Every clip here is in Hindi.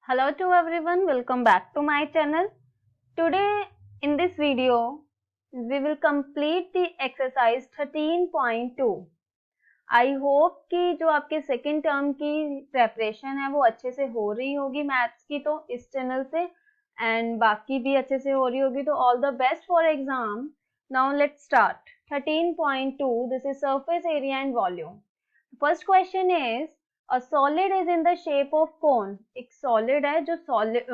Hello to everyone, welcome back to my channel. Today in this video, we will complete the exercise 13.2. I hope कि जो आपके सेकेंड टर्म की प्रेपरेशन है वो अच्छे से हो रही होगी मैथ्स की तो इस चैनल से एंड बाकी भी अच्छे से हो रही होगी तो all the best for exam. Now let's start. 13.2 this is surface area and volume. First question is a solid is in the shape of cone. एक सॉलिड है जो सॉलिड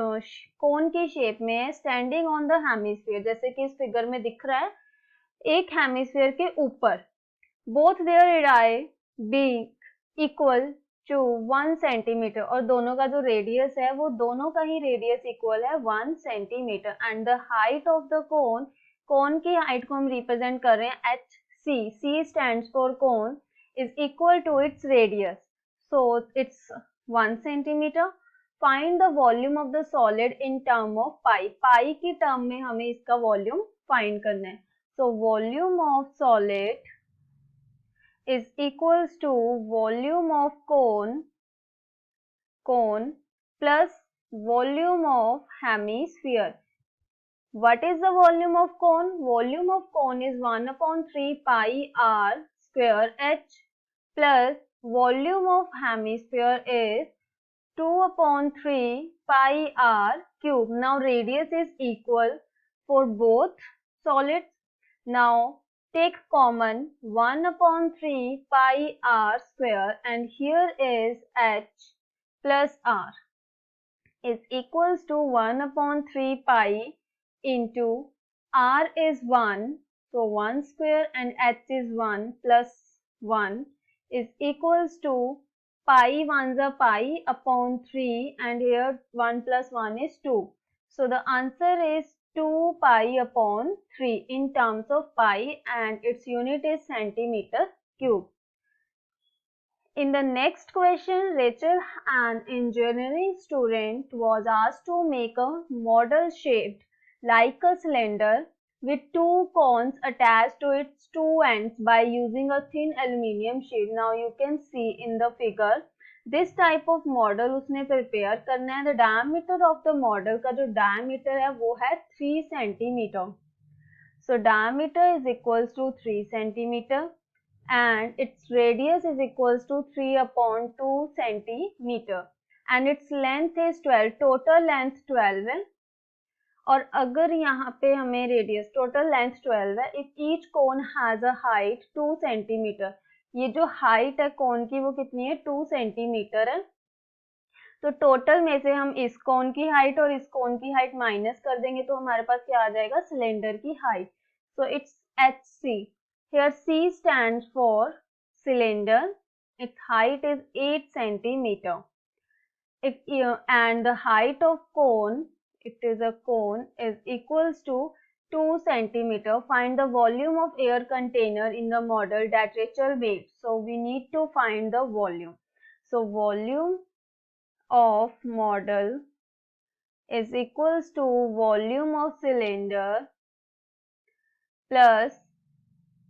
कोन की शेप में है, स्टैंडिंग ऑन द हेमिस्फीयर, जैसे कि इस फिगर में दिख रहा है, एक हेमिस्फीयर के ऊपर. Both their radii being equal to 1 centimetre, और दोनों का जो रेडियस है वो दोनों का ही रेडियस इक्वल है 1 centimetre. And the height of the cone, cone की हाइट को हम रिप्रेजेंट कर रहे हैं H C. C stands for cone is equal to its radius, so it's 1 centimeter. Find the volume of the solid in term of pi. Pi की term में हमें इसका volume find करना है. So volume of solid is equals to volume of cone plus volume of hemisphere. What is the volume of cone? Volume of cone is 1 upon 3 pi r square h plus volume of hemisphere is 2 upon 3 pi r cube. Now radius is equal for both solids. Now take common 1 upon 3 pi r square, and here is h plus r is equals to 1 upon 3 pi into r is 1, so 1 square, and h is 1 plus 1 is equals to pi 1 is pi upon 3, and here 1 plus 1 is 2. So the answer is 2 pi upon 3 in terms of pi, and its unit is centimeter cube. In the next question, Rachel, an engineering student, was asked to make a model shaped like a cylinder with two cones attached to its two ends by using a thin aluminium sheet. Now you can see in the figure, this type of model उसने prepare करना है. The diameter of the model का जो diameter है वो है 3 centimeter. So diameter is equals to 3 centimeter. And its radius is equals to 3 upon 2 centimeter, and its length is 12. total length 12 है, और अगर यहाँ पे हमें रेडियस, टोटल लेंथ 12 है. If each cone has a height 2 centimetre, ये जो हाइट है कोन की वो कितनी है, 2 सेंटीमीटर है. तो टोटल में से हम इस कोन की हाइट और इस कोन की हाइट माइनस कर देंगे तो हमारे पास क्या आ जाएगा, सिलेंडर की height. So it's H C. Here C stands for cylinder. Its height is 8 centimeter. And the height of cone, it is a cone, is equals to 2 centimeter. Find the volume of air container in the model that Rachel made. So we need to find the volume. So volume of model is equals to volume of cylinder plus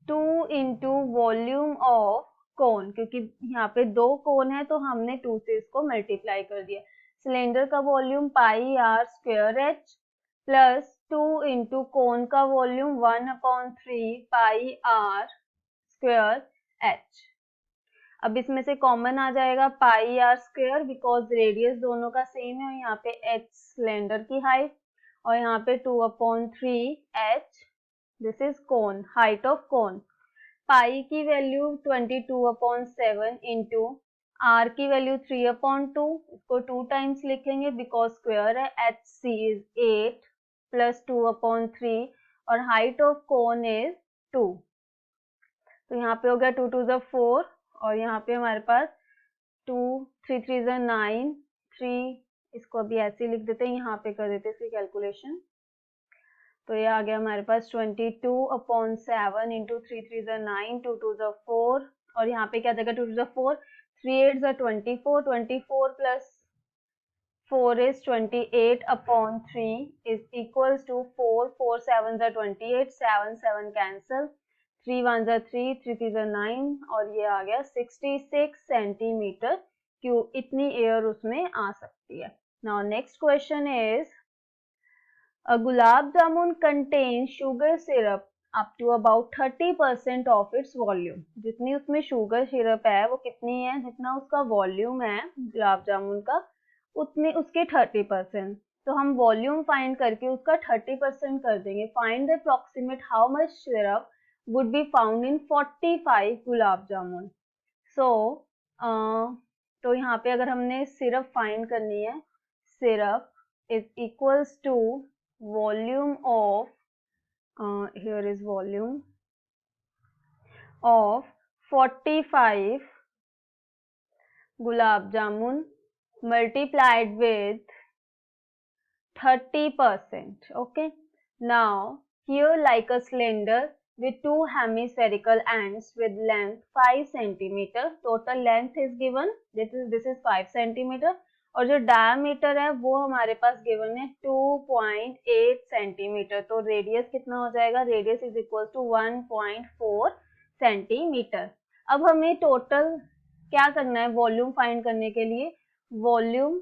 2 into volume of कोन, क्योंकि यहाँ पे दो कोन है तो हमने 2 से इसको मल्टीप्लाई कर दिया. सिलेंडर का volume pi r square h plus 2 into cone का volume 1 upon 3 pi r square h. अब इसमें से कॉमन आ जाएगा pi r square, because radius दोनों का सेम है. और यहाँ पे एच सिलेंडर की हाइट, और यहाँ पे 2 upon 3 h, this is cone, height of cone. Pi की वैल्यू 22 अपॉन 7 इंटू आर की वैल्यू 3 अपॉन 2, इसको 2 टाइम्स लिखेंगे बिकॉज स्क्वायर है. H c is 8 plus 2 upon 3, और हाइट ऑफ कोन इज 2. तो यहाँ पे हो गया 2 2 4, और यहाँ पे हमारे पास 2 3 3 9, 3, इसको अभी ऐसे लिख देते हैं, यहाँ पे कर देते हैं इसकी कैलकुलेशन. तो ये आ गया हमारे पास 22 अपॉन 7 इंटू 3 3 9, 2 2 4, और यहाँ पे क्या जगह 2 2 4, 3 8 24, 24 plus 4 is 28 upon 3 is equals to 4, 4 7 28, 7 7 cancel, 3 1 3, 3 3 9, और ये आ गया 66 सेंटीमीटर क्यूब. इतनी एयर उसमें आ सकती है. Now next question is, a gulab jamun contains sugar syrup up to about 30% of its volume. जितनी उसमें शुगर सिरप है वो कितनी है, जितना उसका वॉल्यूम है गुलाब जामुन का उतनी उसके 30%. तो हम वॉल्यूम फाइंड करके उसका 30% कर देंगे. Find the approximate how much syrup would be found in 45 gulab jamun. सो तो यहाँ पे अगर हमने सिरप फाइंड करनी है, syrup is equals to volume of here is volume of 45 gulab jamun multiplied with 30%. Okay, now here like a cylinder with two hemispherical ends with length 5 centimeter. Total length is given, this is 5 centimeter, और जो डायमीटर है वो हमारे पास गिवन है 2.8 सेंटीमीटर. तो रेडियस कितना हो जाएगा, radius is equal to 1.4 centimetre. अब हमें टोटल क्या करना है, वॉल्यूम फाइंड करने के लिए वॉल्यूम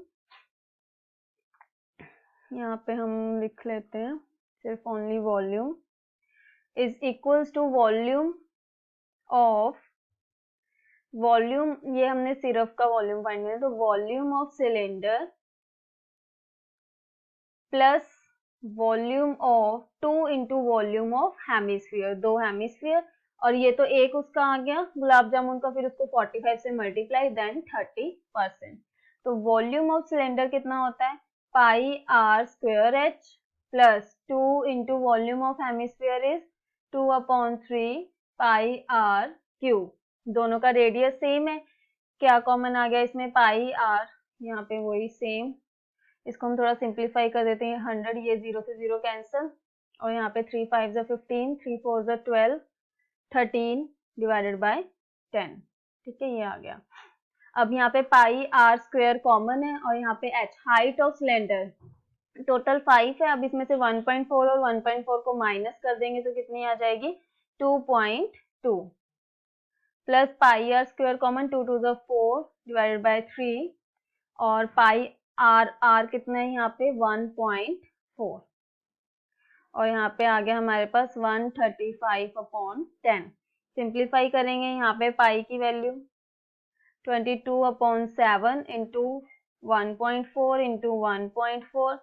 यहाँ पे हम लिख लेते हैं सिर्फ only volume is equals to volume of, volume ये हमने सिरप का वॉल्यूम फाइंड किया, तो volume of cylinder plus volume of 2 into volume of hemisphere, 2 hemisphere, और ये तो एक उसका आ गया गुलाब जामुन का, फिर उसको 45 से मल्टीप्लाई देन 30%. तो वॉल्यूम ऑफ सिलेंडर कितना होता है, pi r square h plus 2 into volume of hemisphere is 2/3 pi r cube. दोनों का रेडियस सेम है, क्या कॉमन आ गया इसमें, पाई आर, यहाँ पे वही सेम. इसको हम थोड़ा सिंप्लीफाई कर देते हैं, 100 ये 0 से 0 कैंसिल, और यहाँ पे 3 5 जा 15, 3 4 जा 12, 13 डिवाइडेड बाय 10. ठीक है, ये आ गया. अब यहाँ पे पाई आर स्क्वायर कॉमन है और यहाँ पे H height of cylinder total 5 है. अब इसमें से 1.4 और 1.4 को माइनस कर देंगे तो कितनी आ जाएगी, 2.2 plus pi r square common, 2 2 जा 4 डिवाइडेड बाय 3, और पाई आर कितना है यहाँ पे 1.4, और यहाँ पे आ गया हमारे पास 135/10. सिंप्लीफाई करेंगे, यहाँ पे पाई की वैल्यू 22/7 इंटू 1.4 इंटू 1.4,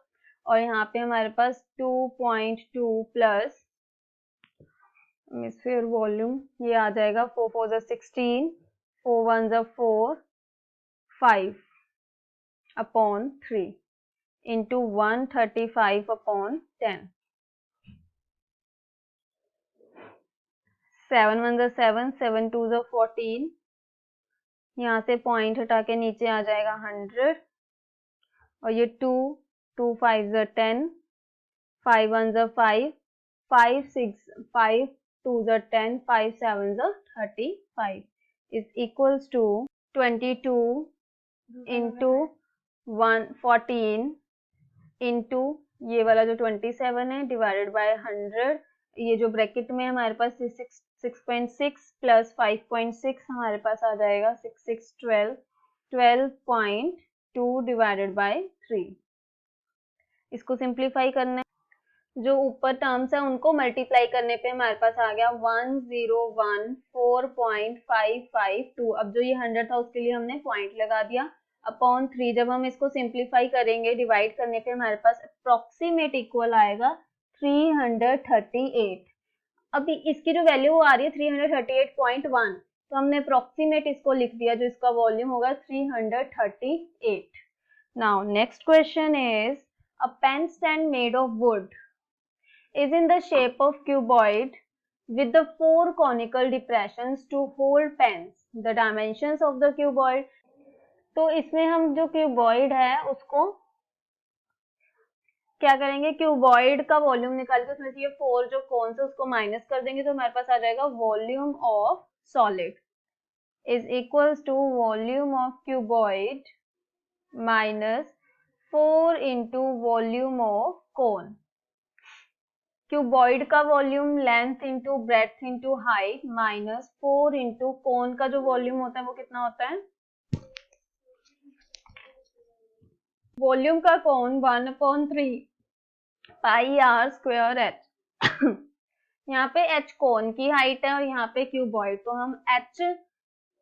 और यहाँ पे हमारे पास 2.2 प्लस हेमिस्फीयर वॉल्यूम ये आ जाएगा 4 4 जा 16, 4 1 जा 4, 5/3 इंटू 135/10. 7 1 जा 7, 7 2 जा 14, यहाँ से पॉइंट हटा के नीचे आ जाएगा 100, और ये 2 2 5 जा 10, 5 1 जा 5, 5 6 5 2 जा 10, 5 7 जा 35 is equals to 22 into 14 into ये वाला जो 27 है डिवाइडेड बाय 100, ये जो ब्रैकेट में हमारे पास 6.6 प्लस 5.6 हमारे पास आ जाएगा 6 6 12, 12.2 डिवाइडेड बाय 3. इसको सिंप्लीफाई करना है, जो ऊपर टर्म्स है उनको मल्टीप्लाई करने पे हमारे पास आ गया 1014.552. अब जो ये 100 था उसके लिए हमने पॉइंट लगा दिया अपॉन 3. जब हम इसको सिंप्लीफाई करेंगे डिवाइड करने पे हमारे पास अप्रोक्सीमेट इक्वल आएगा 338. अभी इसकी जो वैल्यू आ रही है 338.1, तो हमने अप्रोक्सीमेट इसको लिख दिया, जो इसका वॉल्यूम होगा 338. Now next question is, a pen stand made of wood is in the shape of cuboid with the 4 conical depressions to hold pens. The dimensions of the cuboid. तो इसमें हम जो क्यूबॉइड है उसको क्या करेंगे, क्यूबॉइड का वॉल्यूम निकाल के उसमें से ये 4 जो कॉन्स है उसको माइनस कर देंगे, तो हमारे पास आ जाएगा volume of solid is equals to volume of cuboid minus 4 into volume of cone. Cuboid का volume length into breadth into height minus 4 into cone का जो वॉल्यूम होता है वो कितना होता है, वॉल्यूम का कौन 1/3 पाई आर स्क्वायर एच। यहाँ पे एच कोन की हाइट है और यहाँ पे क्यूबॉइड, तो हम एच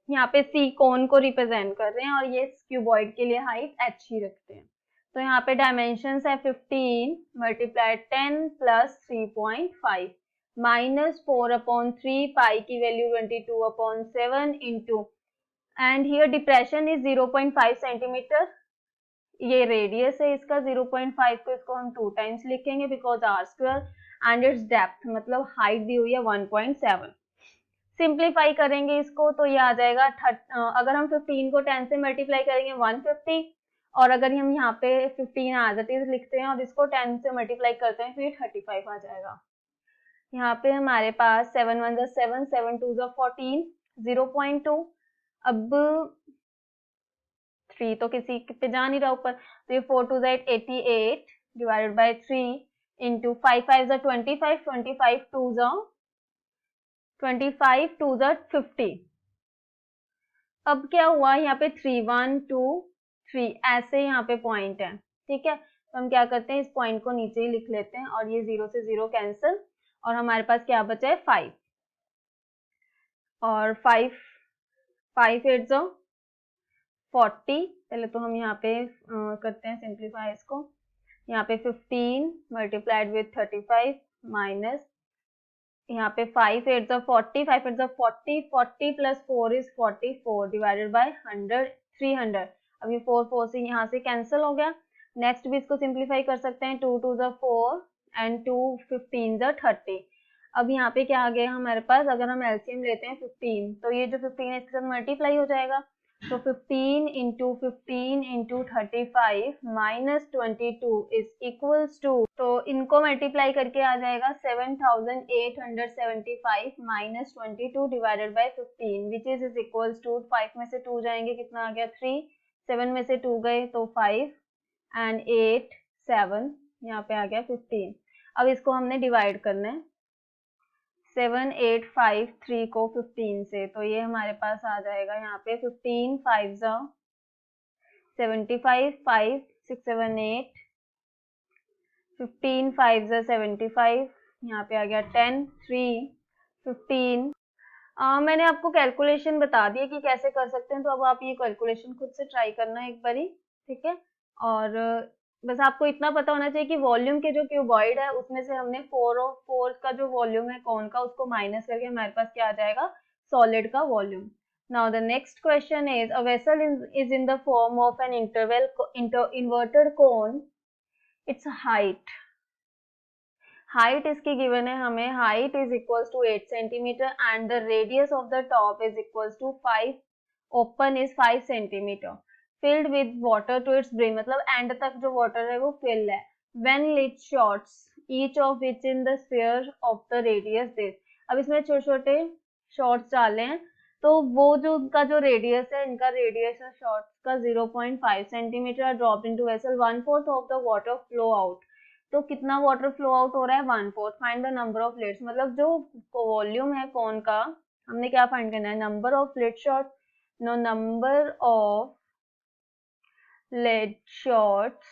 यहाँ पे सी कोन को रिप्रेजेंट कर रहे हैं और ये क्यूबॉइड के लिए हाइट एच ही रखते हैं। तो यहाँ पे डायमेंशन है 15 मल्टीप्लाइड 10 प्लस 3.5 माइनस 4/3 पाई की value 22/7 into and here depression is 0.5 centimetre. ये रेडियस है इसका 0.5 को इसको हम 2 टाइम्स लिखेंगे because r square and it's depth मतलब हाइट दी हुई है 1.7। सिंप्लीफाई करेंगे इसको तो ये आ जाएगा अगर हम 15 को 10 से मल्टीप्लाई करेंगे 150 और अगर हम यहाँ पे 15 एज इट इज लिखते हैं और इसको 10 से मल्टीप्लाई करते हैं फिर 35 आ जाएगा। यहाँ पे हमारे पास 7 1 7 7 2 14 0.2। अब 3 तो किसी पे जा नहीं रहा ऊपर, तो ये 4 2 88 डिवाइडेड बाय 3 इंटू 5 5 25 25 2 25 2 50। अब क्या हुआ यहाँ पे 3 1 2 3 ऐसे यहाँ पे पॉइंट है, ठीक है। तो हम क्या करते हैं इस पॉइंट को नीचे ही लिख लेते हैं और ये 0 से 0 कैंसिल और हमारे पास क्या बचा है 5 और 5 5 8 40। पहले तो हम यहाँ पे करते हैं सिंप्लीफाई इसको। यहाँ पे 15 मल्टीप्लाइड विथ 35 माइनस यहाँ पे 5 8 40 5 8 40 40 प्लस 4 इज 44 डिवाइडेड बाय 100 300। अब ये 4 4 से यहाँ से कैंसिल हो गया। नेक्स्ट भी इसको सिंप्लीफाई कर सकते हैं 2 2 4 एंड 2 15 30। अब यहाँ पे क्या आ गया हमारे पास, अगर हम एलसीएम लेते हैं 15 तो ये जो 15 है इसके साथ मल्टीप्लाई हो जाएगा। तो 15 into 15 into 35 minus 22 is equals to, तो इनको मल्टीप्लाई करके आ जाएगा 7875 minus 22 divided by 15 which is equals to 5 में से 2 जाएंगे कितना आ गया 3, 7 में से 2 गए तो 5 एंड 8 7 यहाँ पे आ गया 15। अब इसको हमने डिवाइड करना है 7853 को 15 से, तो ये हमारे पास आ जाएगा यहाँ पे 15 5 75 5 6 7 8 15 5 75 यहाँ पे आ गया 10 3 15। मैंने आपको कैलकुलेशन बता दी है कि कैसे कर सकते हैं, तो अब आप ये कैलकुलेशन खुद से ट्राई करना एक बारी, ठीक है। और बस आपको इतना पता होना चाहिए कि वॉल्यूम के जो क्यूबॉइड है उसमें से हमने 4 का जो वॉल्यूम है कौन का उसको माइनस करके हमारे पास क्या आ जाएगा सॉलिड का volume. Now the next question is a vessel is in the form of an inverted cone, it's height इसकी गिवन है हमें, height is equals to 8 centimetre and the radius of the top is equals to 5, open is 5 centimetre, filled with water to its brim मतलब एंड तक जो वाटर है वो फिल है। when lit shots each of which in the sphere of the radius this, अब इसमें छोटे छोटे शॉर्ट्स डाले हैं तो वो जो उनका जो रेडियस है, इनका रेडियस है शॉर्ट्स का 0.5 centimetre drop into vessel 1/4 of the water flow out. तो कितना वाटर फ्लो आउट हो रहा है 1/4। फाइंड द नंबर ऑफ लिट्स मतलब जो वॉल्यूम है कौन का हमने क्या फाइंड करना है, number of lead shots, no number of lead shots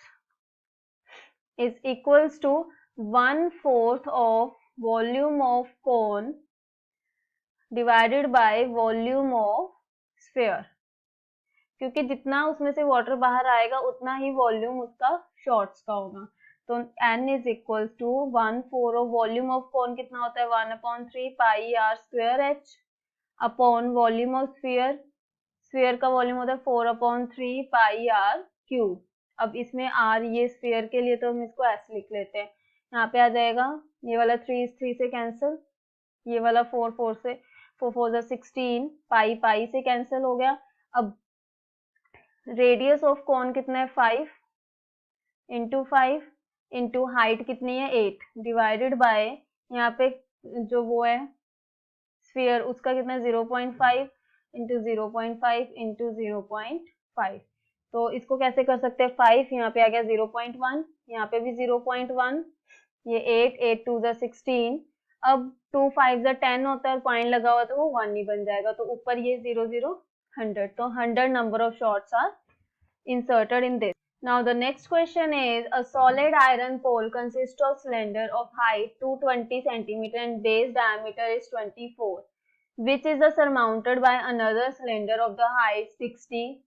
is equals to 1/4 of volume of cone divided by volume of sphere, क्योंकि जितना उसमें से वाटर बाहर आएगा उतना ही वॉल्यूम उसका शॉर्ट्स का होगा। तो n is equal to 1/4 of volume of cone कितना होता है 1/3 pi r square h upon volume of sphere, sphere का वॉल्यूम होता है 4/3 पाई आर क्यूब। अब इसमें आर ये स्फीयर के लिए तो हम इसको ऐसे लिख लेते हैं, यहाँ पे आ जाएगा ये वाला 3 से कैंसिल, ये वाला 4 से 4 16 पाई पाई से कैंसिल हो गया। अब रेडियस ऑफ कॉन कितना है 5 इंटू 5 इंटू हाइट कितनी है 8 डिवाइडेड बाय यहाँ पे जो वो है स्फीयर उसका कितना 0.5 इंटू 0.5 इंटू 0.5। तो इसको कैसे कर सकते हैं 5 यहाँ पे आ गया 0.1 यहाँ पे भी 0.1, ये 8 8 2 16, अब 2 5 10 होता है और पॉइंट लगा हुआ तो वो 1 ही बन जाएगा। तो ऊपर ये 0 0 100, तो 100 number of shots are inserted in this. Now the next question is, a solid iron pole consists of cylinder of height 220 cm and base diameter is 24, which is surmounted by another cylinder of the height 60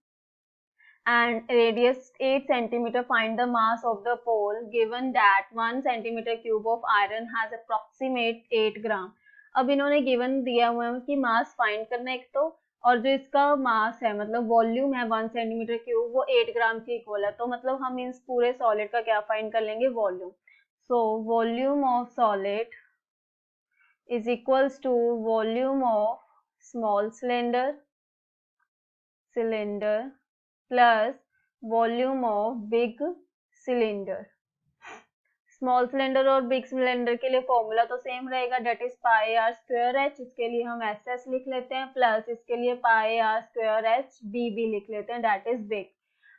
and radius 8 cm. Find the mass of the pole given that 1 cm cube of iron has approximate 8 gram. अब इन्होंने गिवन दिया हुआ है कि मास फाइंड करना एक तो, और जो इसका मास है मतलब वॉल्यूम है 1 सेंटीमीटर क्यूब वो 8 ग्राम के इक्वल है, तो मतलब हम इस पूरे सॉलिड का क्या फाइंड कर लेंगे, volume. So volume of solid is equals to volume of small cylinder plus volume of big cylinder. Small cylinder और बिग सिलेंडर के लिए फॉर्मूला तो सेम रहेगा, that is pi r square H, इसके लिए हम एस एस लिख लेते हैं, प्लस इसके लिए pi r square h B B लिख लेते हैं, that is big.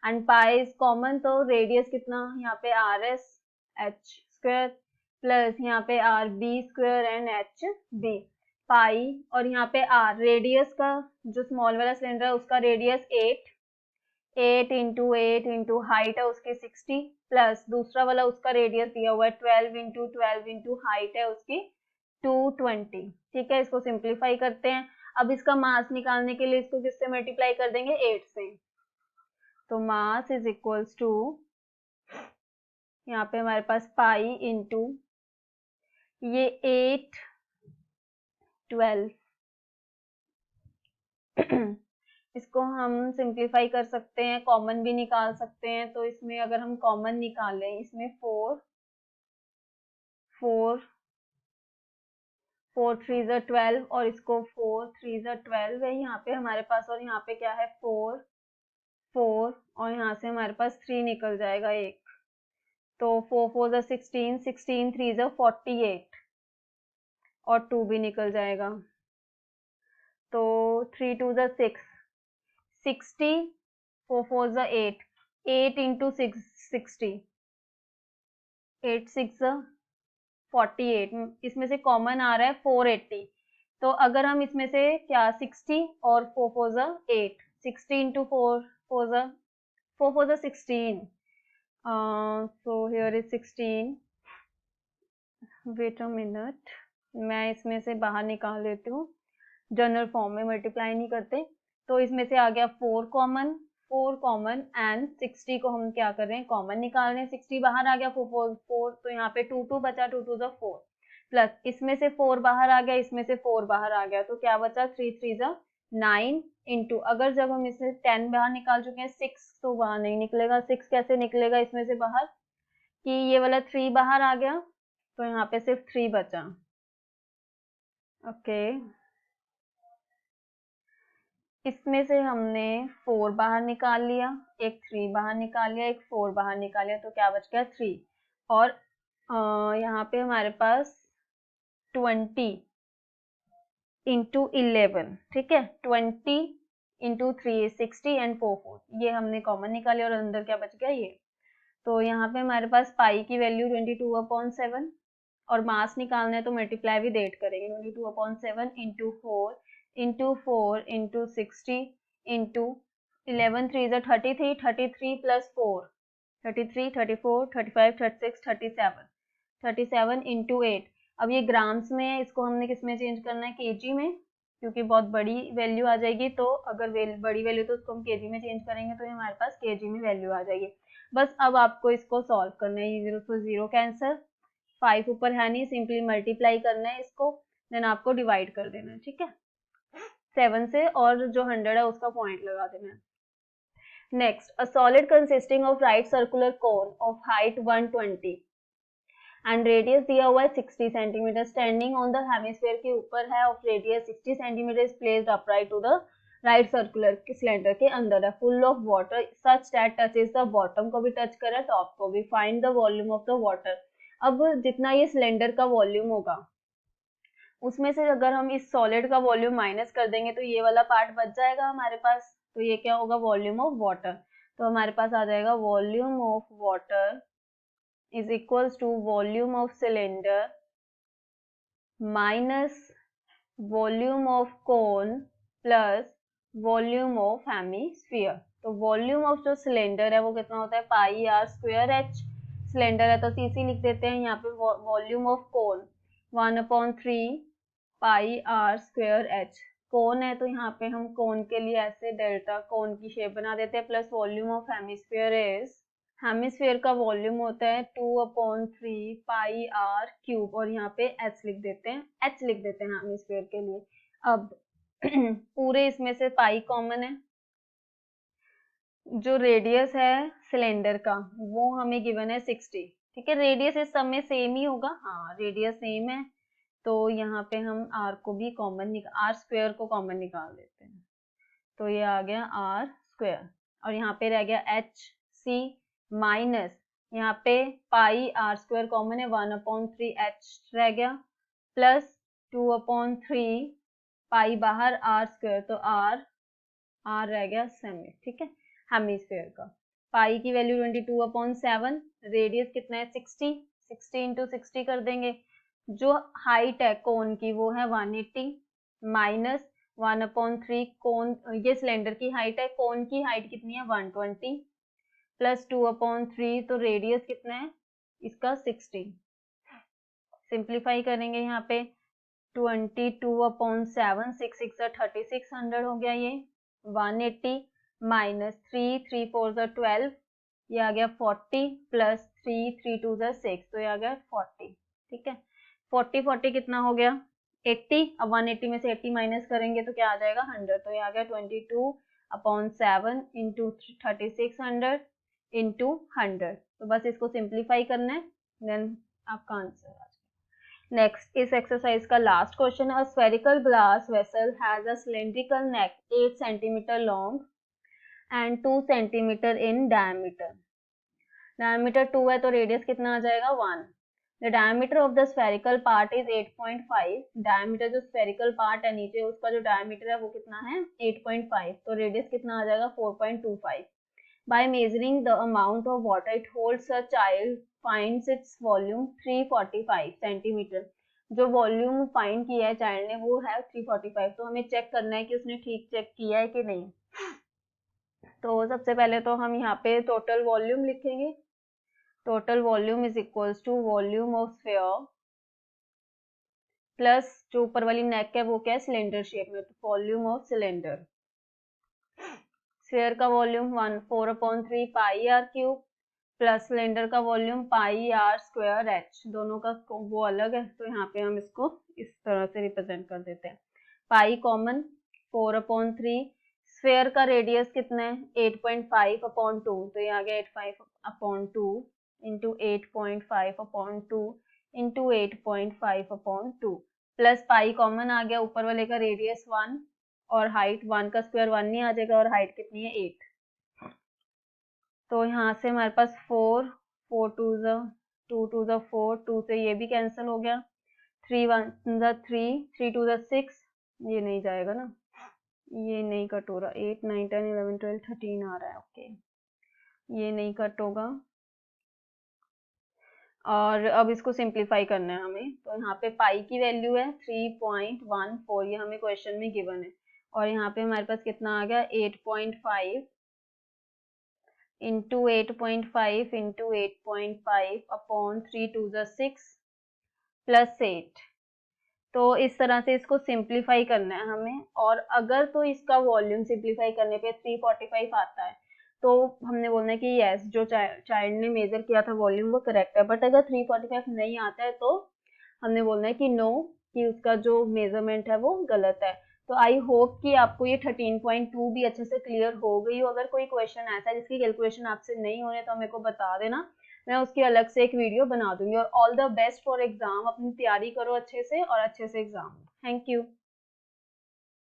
And pi is common, तो रेडियस कितना यहाँ पे r s h square plus यहाँ पे r b square and h b. Pi और यहाँ पे आर, रेडियस का जो स्मॉल वाला सिलेंडर है उसका रेडियस 8 इंटू हाइट है उसकी 60 प्लस दूसरा वाला उसका रेडियस दिया हुआ है 12 इंटू हाइट है उसकी 220. ठीक है, इसको सिंप्लीफाई करते हैं. अब इसका मास निकालने के लिए इसको किससे मल्टीप्लाई कर देंगे, 8 से. तो मास इज इक्वल्स टू यहाँ पे हमारे पास पाई इंटू ये 8 12 इसको हम सिंप्लीफाई कर सकते हैं, कॉमन भी निकाल सकते हैं. तो इसमें अगर हम कॉमन निकालें, इसमें 4 3 ज़ा 12 और इसको 4 3 ज़ा 12 है यहाँ पे हमारे पास, और यहाँ पे क्या है 4 और यहाँ से हमारे पास 3 निकल जाएगा एक, तो 4 4 ज़ा 16 16 3 ज़ा 48 और 2 भी निकल जाएगा, तो 3 2 ज़ा 6 60 4 4 ज़ा 8 इंटू 60 8 6 ज़ा 48, इसमें से कॉमन आ रहा है 480. तो अगर हम इसमें से क्या 60 और 4 4 ज़ा 8 60 इंटू 4 4 ज़ा 16, so here is 16. Wait a minute, मैं इसमें से बाहर निकाल लेती हूँ, जनरल फॉर्म में मल्टीप्लाई नहीं करते. तो इसमें से आ गया 4 कॉमन एंड 60 को हम क्या कर रहे हैं, कॉमन निकाल रहे हैं. 60 बाहर आ गया 4 तो यहाँ पे 2 2 बचा, 2 2 ज़ा 4 प्लस इसमें से 4 बाहर आ गया, इसमें से 4 बाहर आ गया, तो क्या बचा 3 3 ज़ा 9 इंटू, अगर जब हम इसमें 10 बाहर निकाल चुके हैं 6 तो बाहर नहीं निकलेगा. 6 कैसे निकलेगा इसमें से बाहर, कि ये वाला 3 बाहर आ गया तो यहाँ पे सिर्फ 3 बचा. ओके, इसमें से हमने 4 बाहर निकाल लिया, एक 3 बाहर निकाल लिया, एक 4 बाहर निकाल लिया, तो क्या बच गया 3. और यहाँ पे हमारे पास 20 इंटू 11, ठीक है, 20 इंटू 3 60 एंड 4 4, ये हमने कॉमन निकाले और अंदर क्या बच गया ये. तो यहाँ पे हमारे पास पाई की वैल्यू 22/7 और मास निकालना है तो मल्टीप्लाई भी डेट करेंगे, 22/7 इंटू 4 इंटू 60 इंटू 11 3 ज़ा 33 33 प्लस 4 33 34 35 36 37 इंटू 8. अब ये ग्राम्स में है, इसको हमने किस में चेंज करना है, केजी में, क्योंकि बहुत बड़ी वैल्यू आ जाएगी, तो अगर बड़ी वैल्यू तो उसको हम केजी में चेंज करेंगे तो हमारे पास केजी में वैल्यू आ जाएगी. बस अब आपको इसको सॉल्व करना है, 0 से 0 कैंसर, 5 ऊपर है नहीं, सिंपली मल्टीप्लाई करना है इसको, देन आपको डिवाइड कर देना है. ठीक है, 7 से, और जो 100 है उसका पॉइंट लगा देना है. Next, a solid consisting of right circular cone of height 120 and radius दिया हुआ है 60 centimetre, standing on the hemisphere के ऊपर है, of radius 60 centimetre, is placed upright to the right circular cylinder के अंदर है, full of water such that touches the bottom को भी टच कर रहा है, टॉप को भी. Find the volume of the water. अब जितना ये सिलेंडर का वॉल्यूम होगा उसमें से अगर हम इस सॉलिड का वॉल्यूम माइनस कर देंगे तो ये वाला पार्ट बच जाएगा हमारे पास, तो ये क्या होगा, वॉल्यूम ऑफ वाटर. तो हमारे पास आ जाएगा volume of water is equals to volume of cylinder minus volume of cone plus volume of hemisphere. तो वॉल्यूम ऑफ जो सिलेंडर है वो कितना होता है pi r square h. Cylinder है तो सीसी लिख देते हैं, यहाँ पे volume of cone 1/3 pi r square h. Cone है तो यहाँ पे हम कोन के लिए ऐसे डेल्टा कोन की शेप बना देते हैं, plus volume of hemisphere is, hemisphere का वॉल्यूम होता है 2/3 पाई आर क्यूब, और यहाँ पे एच लिख देते हैं, एच लिख देते हैं हेमिस्फीयर के लिए। अब पूरे इसमें से पाई कॉमन है, जो रेडियस है सिलेंडर का वो हमें गिवन है 60। ठीक है, रेडियस इस सब में सेम ही होगा, हाँ रेडियस सेम है, तो यहाँ पे हम आर को भी कॉमन आर स्क्वायर को कॉमन निकाल देते हैं, तो ये आ गया आर स्क्वायर, और यहाँ पे रह गया एच सी माइनस, यहाँ पे पाई आर स्क्वायर कॉमन है 1/3 एच रह गया, प्लस 2/3 पाई बाहर आर स्क्वायर, तो आर रह गया सेमी। ठीक है, हेमिस्फीयर का पाई की वैल्यू 22/7, रेडियस कितना है 60, 60 इंटू 60 कर देंगे, जो हाइट है कोन की वो है 180 माइनस 1/3 कोन, ये सिलेंडर की हाइट है, कोन की हाइट कितनी है 120 प्लस 2/3, तो रेडियस कितना है इसका 60। सिंप्लीफाई करेंगे यहाँ पे 22/7, 6 6 3600 हो गया, ये 180 माइनस 3 3 4 12, ये आ गया 40 प्लस 3 3 2 6, तो ये आ गया 40। ठीक है, 40 40 कितना हो गया 80, अब 180 में से 80 माइनस करेंगे तो क्या आ जाएगा 100, तो ये आ गया 22/7 इंटू 3600 इंटू 100, तो बस इसको सिंप्लीफाई करना है, देन आपका आंसर आ जाएगा। नेक्स्ट, इस एक्सरसाइज का लास्ट क्वेश्चन है, spherical glass vessel has a cylindrical neck 8 centimetre long and 2 centimetre in diameter. Diameter 2 है तो रेडियस कितना आ जाएगा 1। The diameter of the spherical part is 8.5, diameter जो स्फेरिकल पार्ट है नीचे उसका जो डायमीटर है वो कितना है 8.5, तो रेडियस कितना आ जाएगा 4.25। By measuring the amount of water it holds, a child finds its volume 345 centimetre. जो वॉल्यूम फाइंड किया है चाइल्ड ने वो है 345, तो हमें चेक करना है कि उसने ठीक चेक किया है कि नहीं। तो सबसे पहले तो हम यहाँ पे टोटल वॉल्यूम लिखेंगे, total volume is equals to volume of sphere plus जो ऊपर वाली नेक है वो क्या है सिलेंडर शेप में, तो वॉल्यूम ऑफ सिलेंडर। स्फीयर का volume 4/3 pi r cube plus cylinder का volume pi r square h, दोनों का वो अलग है, तो यहाँ पे हम इसको इस तरह से रिप्रेजेंट कर देते हैं। पाई कॉमन 4/3, स्फीयर का रेडियस कितना है 8.5/2, तो ये आ गया 8.5/2 into 8.5/2 into 8.5/2, plus pi common आ गया, ऊपर वाले का रेडियस 1 और हाइट 1 का स्क्वायर 1 नहीं आ जाएगा, और हाइट कितनी है 8, तो यहाँ से हमारे पास 4 4 2 2 2 4, 2 से ये भी कैंसिल हो गया, 3 1 3 3 2 6, ये नहीं जाएगा ना, ये नहीं कट हो रहा, 8 9 10 11 12 13 आ रहा है, ओके ये नहीं कट होगा, और अब इसको सिंप्लीफाई करना है हमें, तो यहाँ पे पाई की वैल्यू है 3.14, ये हमें क्वेश्चन में गिवन है, और यहाँ पे हमारे पास कितना आ गया 8.5 इंटू 8.5 इंटू 8.5 अपॉन 3 2 6 प्लस 8, तो इस तरह से इसको सिंप्लीफाई करना है हमें, और अगर तो इसका वॉल्यूम सिंप्लीफाई करने पे 345 आता है तो हमने बोलना है कि यस जो चाइल्ड ने मेजर किया था वॉल्यूम वो करेक्ट है, बट अगर 345 नहीं आता है तो हमने बोलना है कि नो, कि उसका जो मेजरमेंट है वो गलत है। तो आई होप कि आपको ये 13.2 भी अच्छे से क्लियर हो गई हो। अगर कोई क्वेश्चन ऐसा है जिसकी कैलकुलेशन आपसे नहीं हो रही तो मेरे को बता देना, मैं उसकी अलग से एक वीडियो बना दूंगी। और all the best for exam, अपनी तैयारी करो अच्छे से और अच्छे से एग्जाम। Thank you.